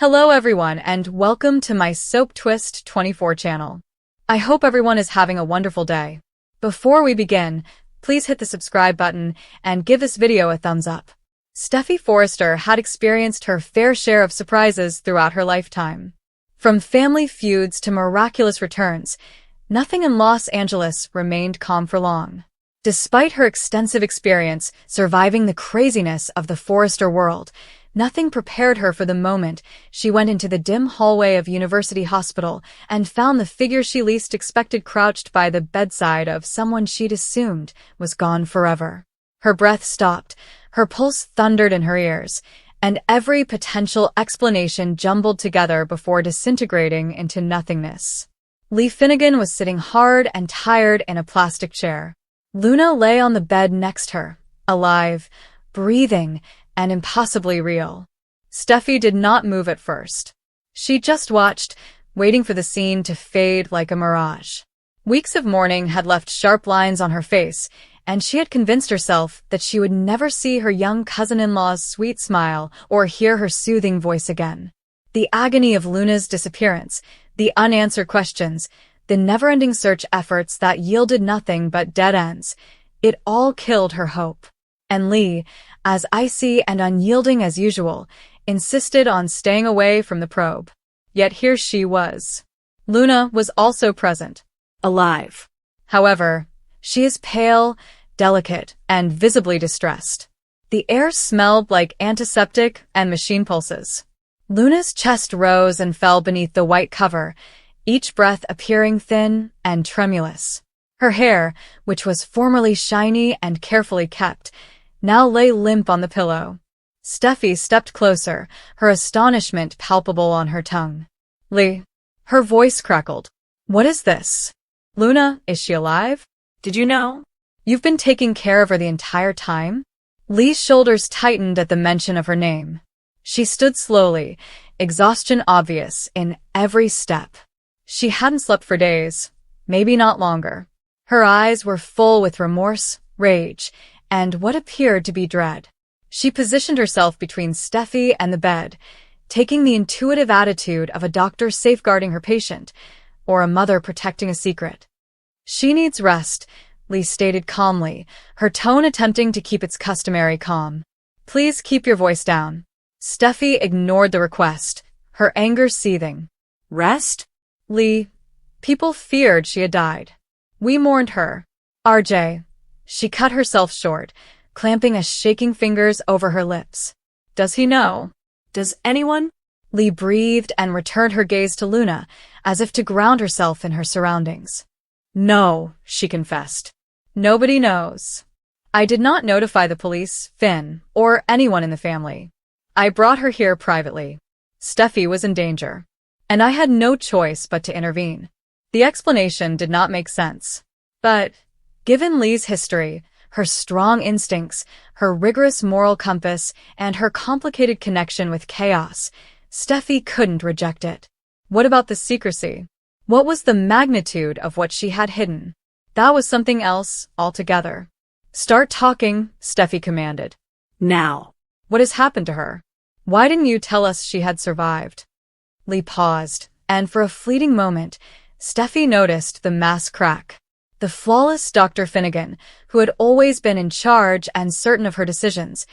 Hello everyone and welcome to my Soap Twist 24 channel. I hope everyone is having a wonderful day. Before we begin, please hit the subscribe button and give this video a thumbs up. Steffy Forrester had experienced her fair share of surprises throughout her lifetime. From family feuds to miraculous returns, nothing in Los Angeles remained calm for long. Despite her extensive experience surviving the craziness of the Forrester world, nothing prepared her for the moment she went into the dim hallway of University Hospital and found the figure she least expected crouched by the bedside of someone she'd assumed was gone forever. Her breath stopped, her pulse thundered in her ears, and every potential explanation jumbled together before disintegrating into nothingness. Lee Finnegan was sitting hard and tired in a plastic chair. Luna lay on the bed next her, alive, breathing, and impossibly real. Steffy did not move at first. She just watched, waiting for the scene to fade like a mirage. Weeks of mourning had left sharp lines on her face, and she had convinced herself that she would never see her young cousin-in-law's sweet smile or hear her soothing voice again. The agony of Luna's disappearance, the unanswered questions, the never-ending search efforts that yielded nothing but dead ends, it all killed her hope. And Lee, as icy and unyielding as usual, insisted on staying away from the probe. Yet here she was. Luna was also present, alive. However, she is pale, delicate, and visibly distressed. The air smelled like antiseptic and machine pulses. Luna's chest rose and fell beneath the white cover, each breath appearing thin and tremulous. Her hair, which was formerly shiny and carefully kept, now lay limp on the pillow. Steffy stepped closer, her astonishment palpable on her tongue. Lee. Her voice crackled. What is this? Luna, is she alive? Did you know? You've been taking care of her the entire time? Lee's shoulders tightened at the mention of her name. She stood slowly, exhaustion obvious in every step. She hadn't slept for days, maybe not longer. Her eyes were full with remorse, rage, and what appeared to be dread. She positioned herself between Steffy and the bed, taking the intuitive attitude of a doctor safeguarding her patient, or a mother protecting a secret. She needs rest, Lee stated calmly, her tone attempting to keep its customary calm. Please keep your voice down. Steffy ignored the request, her anger seething. Rest? Lee, people feared she had died. We mourned her. RJ. She cut herself short, clamping a shaking fingers over her lips. Does he know? Does anyone? Lee breathed and returned her gaze to Luna, as if to ground herself in her surroundings. No, she confessed. Nobody knows. I did not notify the police, Finn, or anyone in the family. I brought her here privately. Steffy was in danger, and I had no choice but to intervene. The explanation did not make sense, but given Lee's history, her strong instincts, her rigorous moral compass, and her complicated connection with chaos, Steffy couldn't reject it. What about the secrecy? What was the magnitude of what she had hidden? That was something else altogether. Start talking, Steffy commanded. Now. What has happened to her? Why didn't you tell us she had survived? Lee paused, and for a fleeting moment, Steffy noticed the mask crack. The flawless Dr. Finnegan, who had always been in charge and certain of her decisions,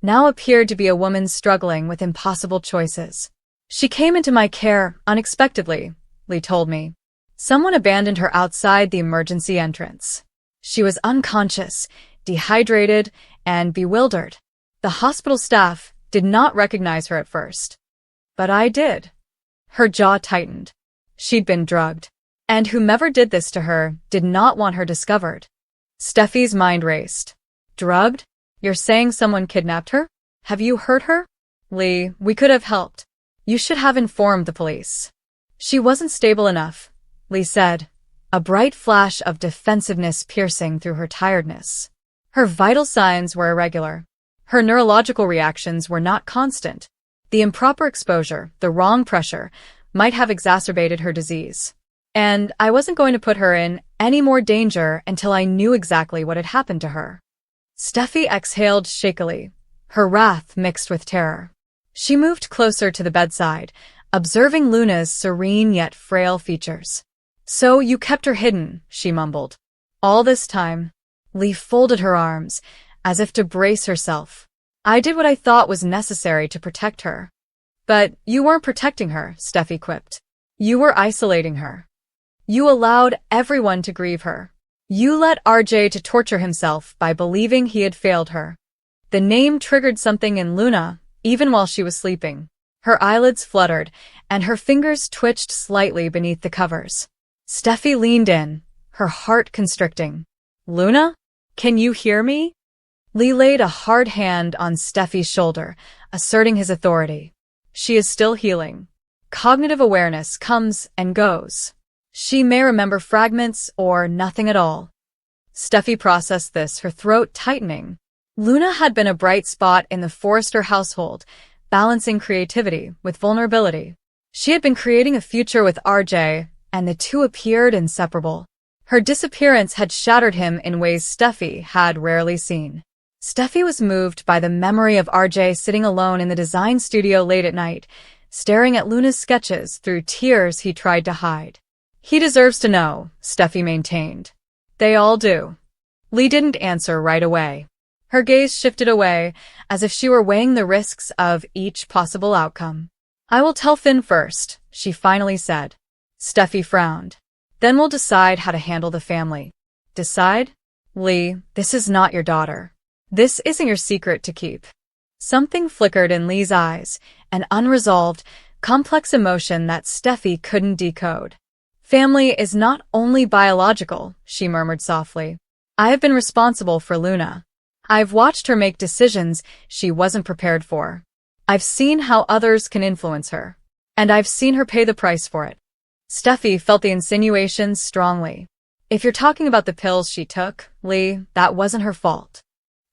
now appeared to be a woman struggling with impossible choices. She came into my care unexpectedly, Lee told me. Someone abandoned her outside the emergency entrance. She was unconscious, dehydrated, and bewildered. The hospital staff did not recognize her at first. But I did. Her jaw tightened. She'd been drugged. And whomever did this to her did not want her discovered. Steffy's mind raced. Drugged? You're saying someone kidnapped her? Have you hurt her? Lee, we could have helped. You should have informed the police. She wasn't stable enough, Lee said, a bright flash of defensiveness piercing through her tiredness. Her vital signs were irregular. Her neurological reactions were not constant. The improper exposure, the wrong pressure, might have exacerbated her disease. And I wasn't going to put her in any more danger until I knew exactly what had happened to her. Steffy exhaled shakily, her wrath mixed with terror. She moved closer to the bedside, observing Luna's serene yet frail features. "So you kept her hidden," she mumbled. "All this time?" Lee folded her arms, as if to brace herself. "I did what I thought was necessary to protect her." "But you weren't protecting her," Steffy quipped. "You were isolating her. You allowed everyone to grieve her. You let RJ to torture himself by believing he had failed her." The name triggered something in Luna, even while she was sleeping. Her eyelids fluttered, and her fingers twitched slightly beneath the covers. Steffy leaned in, her heart constricting. "Luna? Can you hear me?" Lee laid a hard hand on Steffi's shoulder, asserting his authority. "She is still healing. Cognitive awareness comes and goes. She may remember fragments or nothing at all." Steffy processed this, her throat tightening. Luna had been a bright spot in the Forrester household, balancing creativity with vulnerability. She had been creating a future with RJ, and the two appeared inseparable. Her disappearance had shattered him in ways Steffy had rarely seen. Steffy was moved by the memory of RJ sitting alone in the design studio late at night, staring at Luna's sketches through tears he tried to hide. "He deserves to know," Steffy maintained. "They all do." Lee didn't answer right away. Her gaze shifted away, as if she were weighing the risks of each possible outcome. "I will tell Finn first," she finally said. Steffy frowned. "Then we'll decide how to handle the family." "Decide?" "Lee, this is not your daughter. This isn't your secret to keep." Something flickered in Lee's eyes, an unresolved, complex emotion that Steffy couldn't decode. "Family is not only biological," she murmured softly. "I have been responsible for Luna. I've watched her make decisions she wasn't prepared for. I've seen how others can influence her. And I've seen her pay the price for it." Steffy felt the insinuations strongly. "If you're talking about the pills she took, Lee, that wasn't her fault."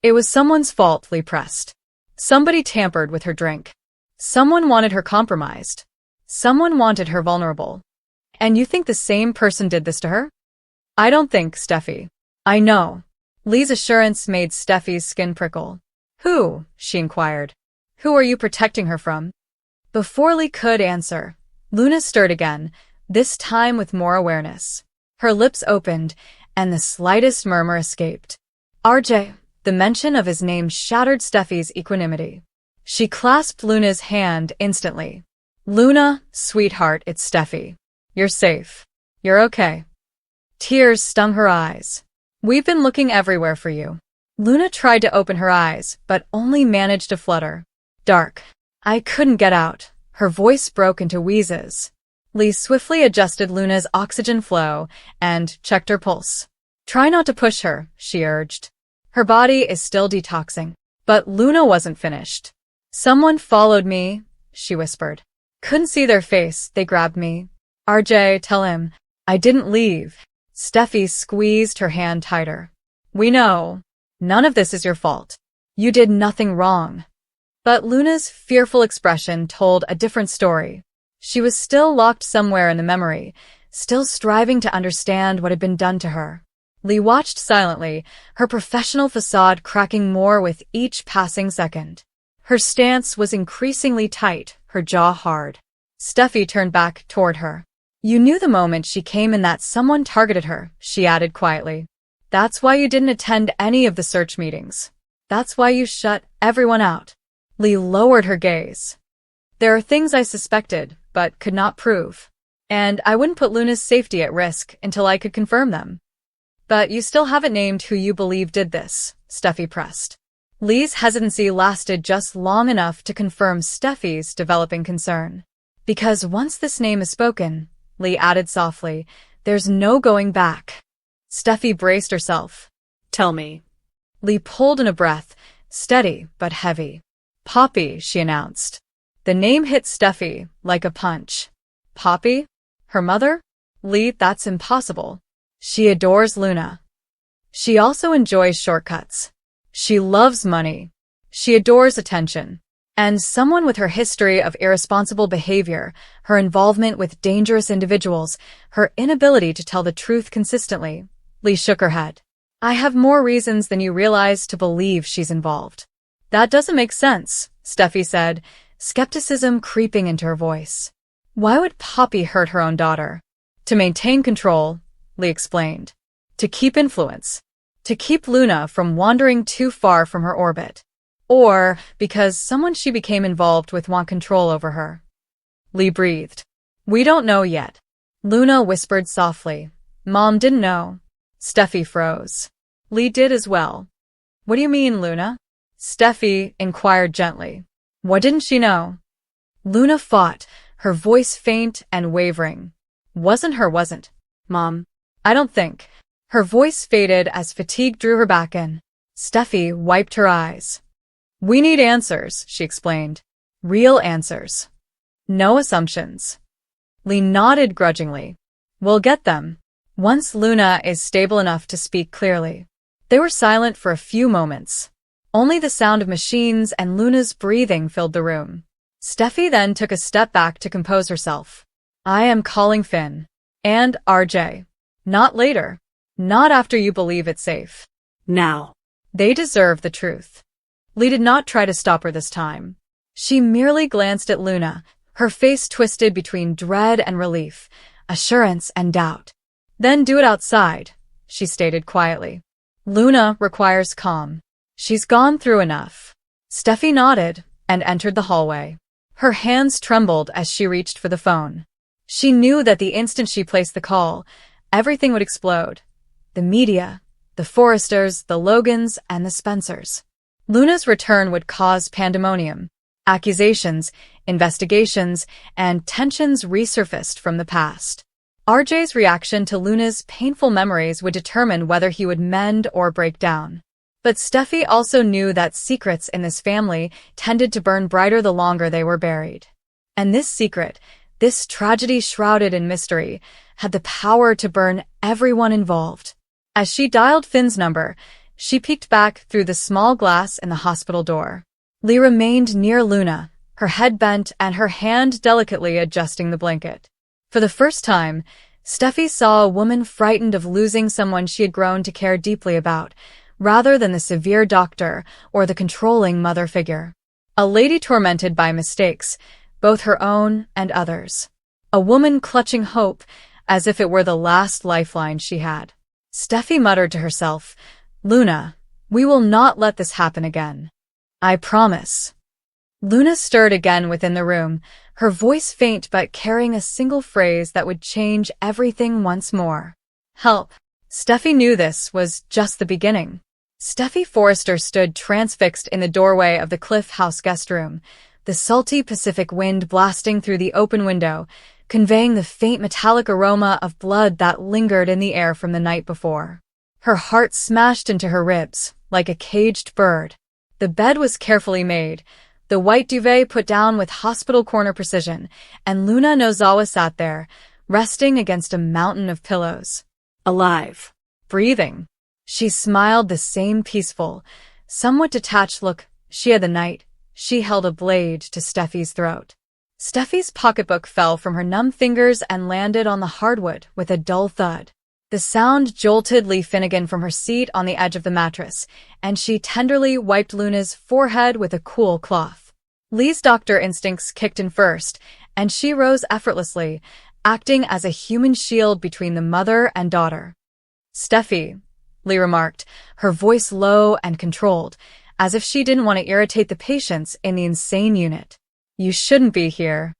"It was someone's fault," Lee pressed. "Somebody tampered with her drink. Someone wanted her compromised. Someone wanted her vulnerable. And you think the same person did this to her?" "I don't think, Steffy." "I know." Lee's assurance made Steffy's skin prickle. "Who?" she inquired. "Who are you protecting her from?" Before Lee could answer, Luna stirred again, this time with more awareness. Her lips opened, and the slightest murmur escaped. "RJ." The mention of his name shattered Steffy's equanimity. She clasped Luna's hand instantly. "Luna, sweetheart, it's Steffy. You're safe. You're okay." Tears stung her eyes. "We've been looking everywhere for you." Luna tried to open her eyes, but only managed to flutter. "Dark. I couldn't get out." Her voice broke into wheezes. Lee swiftly adjusted Luna's oxygen flow and checked her pulse. "Try not to push her," she urged. "Her body is still detoxing." But Luna wasn't finished. "Someone followed me," she whispered. "Couldn't see their face, they grabbed me." "RJ, tell him. I didn't leave." Steffy squeezed her hand tighter. "We know. None of this is your fault. You did nothing wrong." But Luna's fearful expression told a different story. She was still locked somewhere in the memory, still striving to understand what had been done to her. Lee watched silently, her professional facade cracking more with each passing second. Her stance was increasingly tight, her jaw hard. Steffy turned back toward her. "You knew the moment she came in that someone targeted her," she added quietly. "That's why you didn't attend any of the search meetings. That's why you shut everyone out." Lee lowered her gaze. "There are things I suspected, but could not prove. And I wouldn't put Luna's safety at risk until I could confirm them." "But you still haven't named who you believe did this," Steffy pressed. Lee's hesitancy lasted just long enough to confirm Steffy's developing concern. "Because once this name is spoken," Lee added softly, "there's no going back." Steffy braced herself. "Tell me." Lee pulled in a breath, steady but heavy. "Poppy," she announced. The name hit Steffy like a punch. "Poppy? Her mother?" "Lee, that's impossible. She adores Luna. She also enjoys shortcuts. She loves money. She adores attention. And someone with her history of irresponsible behavior, her involvement with dangerous individuals, her inability to tell the truth consistently." Lee shook her head. "I have more reasons than you realize to believe she's involved." "That doesn't make sense," Steffy said, skepticism creeping into her voice. Why would Poppy hurt her own daughter? To maintain control, Lee explained. To keep influence. To keep Luna from wandering too far from her orbit. Or because someone she became involved with want control over her. Lee breathed. We don't know yet. Luna whispered softly. Mom didn't know. Steffy froze. Lee did as well. What do you mean, Luna? Steffy inquired gently. What didn't she know? Luna fought, her voice faint and wavering. Wasn't. Mom. I don't think. Her voice faded as fatigue drew her back in. Steffy wiped her eyes. We need answers, she explained. Real answers. No assumptions. Lee nodded grudgingly. We'll get them. Once Luna is stable enough to speak clearly. They were silent for a few moments. Only the sound of machines and Luna's breathing filled the room. Steffy then took a step back to compose herself. I am calling Finn. And RJ. Not later. Not after you believe it's safe. Now. They deserve the truth. Lee did not try to stop her this time. She merely glanced at Luna, her face twisted between dread and relief, assurance and doubt. Then do it outside, she stated quietly. Luna requires calm. She's gone through enough. Steffy nodded and entered the hallway. Her hands trembled as she reached for the phone. She knew that the instant she placed the call, everything would explode. The media, the Forresters, the Logans, and the Spencers. Luna's return would cause pandemonium. Accusations, investigations, and tensions resurfaced from the past. RJ's reaction to Luna's painful memories would determine whether he would mend or break down. But Steffy also knew that secrets in this family tended to burn brighter the longer they were buried. And this secret, this tragedy shrouded in mystery, had the power to burn everyone involved. As she dialed Finn's number, she peeked back through the small glass in the hospital door. Lee remained near Luna, her head bent and her hand delicately adjusting the blanket. For the first time, Steffy saw a woman frightened of losing someone she had grown to care deeply about, rather than the severe doctor or the controlling mother figure. A lady tormented by mistakes, both her own and others. A woman clutching hope as if it were the last lifeline she had. Steffy muttered to herself, Luna, we will not let this happen again. I promise. Luna stirred again within the room, her voice faint but carrying a single phrase that would change everything once more. Help. Steffy knew this was just the beginning. Steffy Forrester stood transfixed in the doorway of the Cliff House guest room, the salty Pacific wind blasting through the open window, conveying the faint metallic aroma of blood that lingered in the air from the night before. Her heart smashed into her ribs, like a caged bird. The bed was carefully made, the white duvet put down with hospital corner precision, and Luna Nozawa sat there, resting against a mountain of pillows. Alive. Breathing. She smiled the same peaceful, somewhat detached look she had the night she held a blade to Steffy's throat. Steffy's pocketbook fell from her numb fingers and landed on the hardwood with a dull thud. The sound jolted Lee Finnegan from her seat on the edge of the mattress, and she tenderly wiped Luna's forehead with a cool cloth. Lee's doctor instincts kicked in first, and she rose effortlessly, acting as a human shield between the mother and daughter. Steffy, Lee remarked, her voice low and controlled, as if she didn't want to irritate the patients in the insane unit. You shouldn't be here.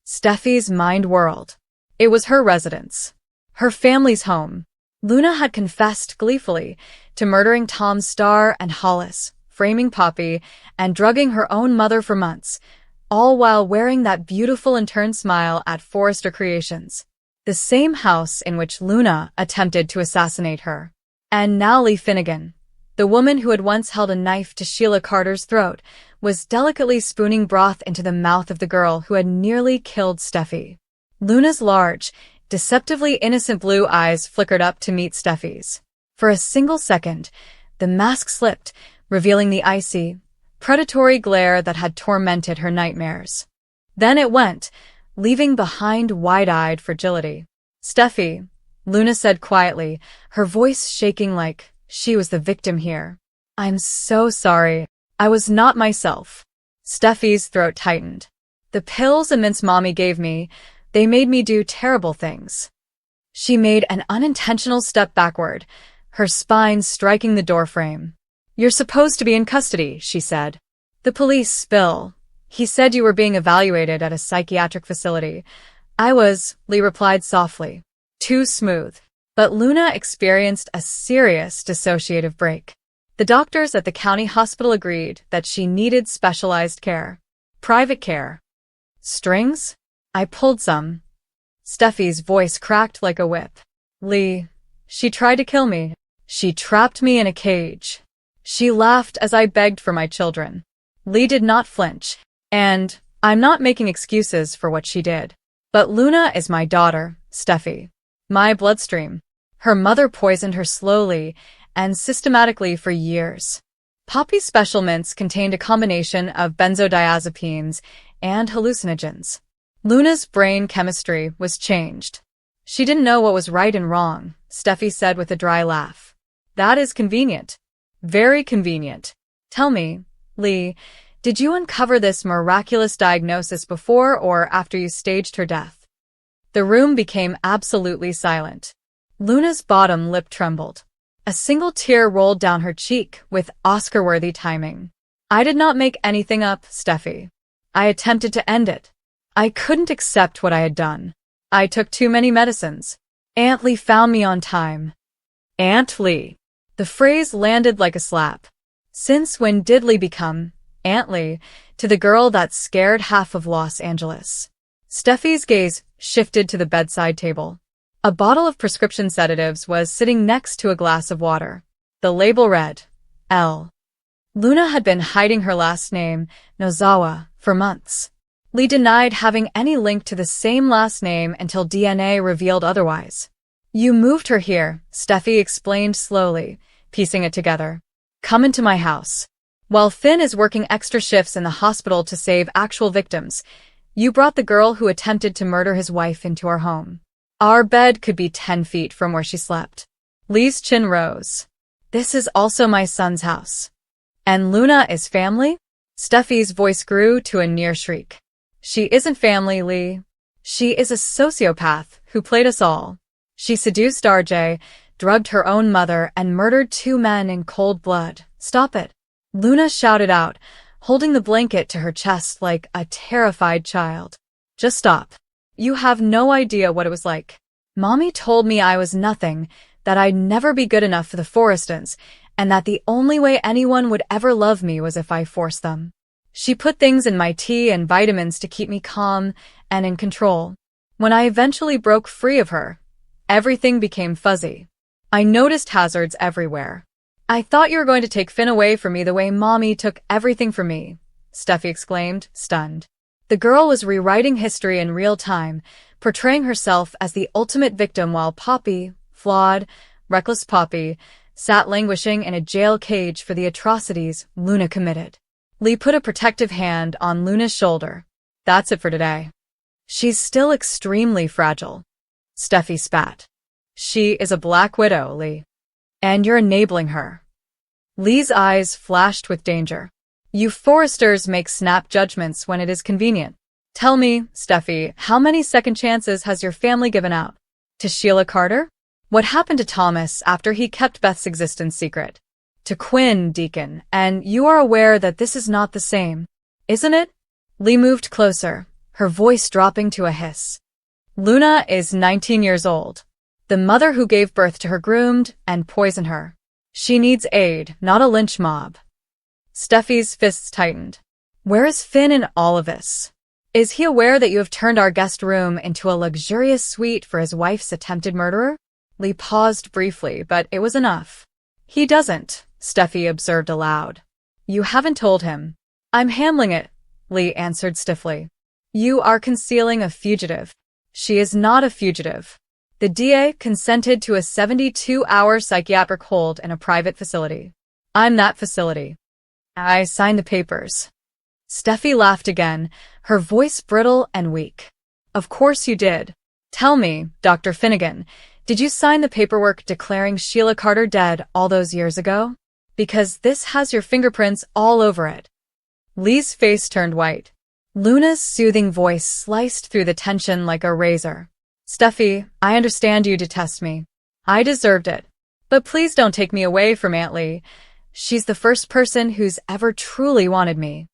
Steffy's mind whirled. It was her residence. Her family's home. Luna had confessed gleefully to murdering Tom Starr and Hollis, framing Poppy, and drugging her own mother for months, all while wearing that beautiful intern smile at Forrester Creations, the same house in which Luna attempted to assassinate her. And now Lee Finnegan, the woman who had once held a knife to Sheila Carter's throat, was delicately spooning broth into the mouth of the girl who had nearly killed Steffy. Luna's large, deceptively innocent blue eyes flickered up to meet Steffy's. For a single second, the mask slipped, revealing the icy, predatory glare that had tormented her nightmares. Then it went, leaving behind wide-eyed fragility. Steffy, Luna said quietly, her voice shaking like she was the victim here. I'm so sorry. I was not myself. Steffi's throat tightened. The pills and mints Mommy gave me, they made me do terrible things. She made an unintentional step backward, her spine striking the doorframe. You're supposed to be in custody, she said. The police, Bill. He said you were being evaluated at a psychiatric facility. I was, Lee replied softly. Too smooth. But Luna experienced a serious dissociative break. The doctors at the county hospital agreed that she needed specialized care. Private care. Strings? I pulled some. Steffi's voice cracked like a whip. Lee. She tried to kill me. She trapped me in a cage. She laughed as I begged for my children. Lee did not flinch. And I'm not making excuses for what she did. But Luna is my daughter, Steffy. My bloodstream. Her mother poisoned her slowly and systematically for years. Poppy's special mints contained a combination of benzodiazepines and hallucinogens. Luna's brain chemistry was changed. She didn't know what was right and wrong, Steffy said with a dry laugh. That is convenient. Very convenient. Tell me, Lee, did you uncover this miraculous diagnosis before or after you staged her death? The room became absolutely silent. Luna's bottom lip trembled. A single tear rolled down her cheek with Oscar-worthy timing. I did not make anything up, Steffy. I attempted to end it. I couldn't accept what I had done. I took too many medicines. Aunt Lee found me on time. Aunt Lee. The phrase landed like a slap. Since when did Lee become Aunt Lee to the girl that scared half of Los Angeles? Steffi's gaze shifted to the bedside table. A bottle of prescription sedatives was sitting next to a glass of water. The label read, L. Luna had been hiding her last name, Nozawa, for months. Lee denied having any link to the same last name until DNA revealed otherwise. You moved her here, Steffy explained slowly, piecing it together. Come into my house. While Finn is working extra shifts in the hospital to save actual victims, you brought the girl who attempted to murder his wife into our home. Our bed could be 10 feet from where she slept. Lee's chin rose. This is also my son's house. And Luna is family? Steffi's voice grew to a near shriek. She isn't family, Lee. She is a sociopath who played us all. She seduced RJ, drugged her own mother, and murdered 2 men in cold blood. Stop it. Luna shouted out, holding the blanket to her chest like a terrified child. Just stop. You have no idea what it was like. Mommy told me I was nothing, that I'd never be good enough for the Forrestons, and that the only way anyone would ever love me was if I forced them. She put things in my tea and vitamins to keep me calm and in control. When I eventually broke free of her, everything became fuzzy. I noticed hazards everywhere. I thought you were going to take Finn away from me the way Mommy took everything from me, Steffy exclaimed, stunned. The girl was rewriting history in real time, portraying herself as the ultimate victim while Poppy, flawed, reckless Poppy, sat languishing in a jail cage for the atrocities Luna committed. Lee put a protective hand on Luna's shoulder. That's it for today. She's still extremely fragile. Steffy spat. She is a black widow, Lee. And you're enabling her. Lee's eyes flashed with danger. You Forresters make snap judgments when it is convenient. Tell me, Steffy, how many second chances has your family given out? To Sheila Carter? What happened to Thomas after he kept Beth's existence secret? To Quinn, Deacon, and you are aware that this is not the same, isn't it? Lee moved closer, her voice dropping to a hiss. Luna is 19 years old. The mother who gave birth to her groomed and poisoned her. She needs aid, not a lynch mob. Steffi's fists tightened. Where is Finn in all of this? Is he aware that you have turned our guest room into a luxurious suite for his wife's attempted murderer? Lee paused briefly, but it was enough. He doesn't, Steffy observed aloud. You haven't told him. I'm handling it, Lee answered stiffly. You are concealing a fugitive. She is not a fugitive. The DA consented to a 72-hour psychiatric hold in a private facility. I'm that facility. I signed the papers. Steffy laughed again, her voice brittle and weak. Of course you did. Tell me, Dr. Finnegan, did you sign the paperwork declaring Sheila Carter dead all those years ago? Because this has your fingerprints all over it. Lee's face turned white. Luna's soothing voice sliced through the tension like a razor. Steffy, I understand you detest me. I deserved it. But please don't take me away from Aunt Lee. She's the first person who's ever truly wanted me.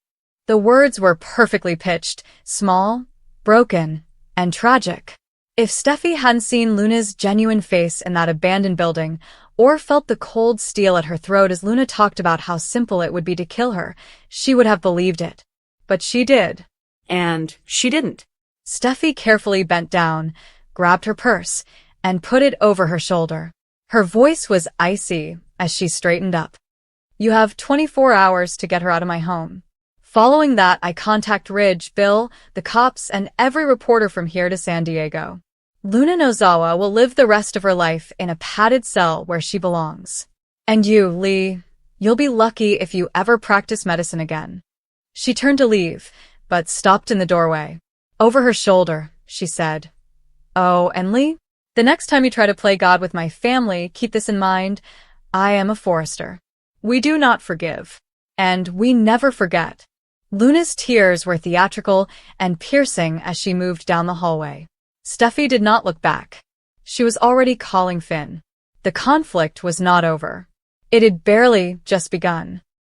The words were perfectly pitched, small, broken, and tragic. If Steffy hadn't seen Luna's genuine face in that abandoned building, or felt the cold steel at her throat as Luna talked about how simple it would be to kill her, she would have believed it. But she did. And she didn't. Steffy carefully bent down, grabbed her purse, and put it over her shoulder. Her voice was icy as she straightened up. You have 24 hours to get her out of my home. Following that, I contact Ridge, Bill, the cops, and every reporter from here to San Diego. Luna Nozawa will live the rest of her life in a padded cell where she belongs. And you, Lee, you'll be lucky if you ever practice medicine again. She turned to leave, but stopped in the doorway. Over her shoulder, she said, Oh, and Lee, the next time you try to play God with my family, keep this in mind. I am a Forrester. We do not forgive. And we never forget. Luna's tears were theatrical and piercing as she moved down the hallway. Steffy did not look back. She was already calling Finn. The conflict was not over. It had barely just begun.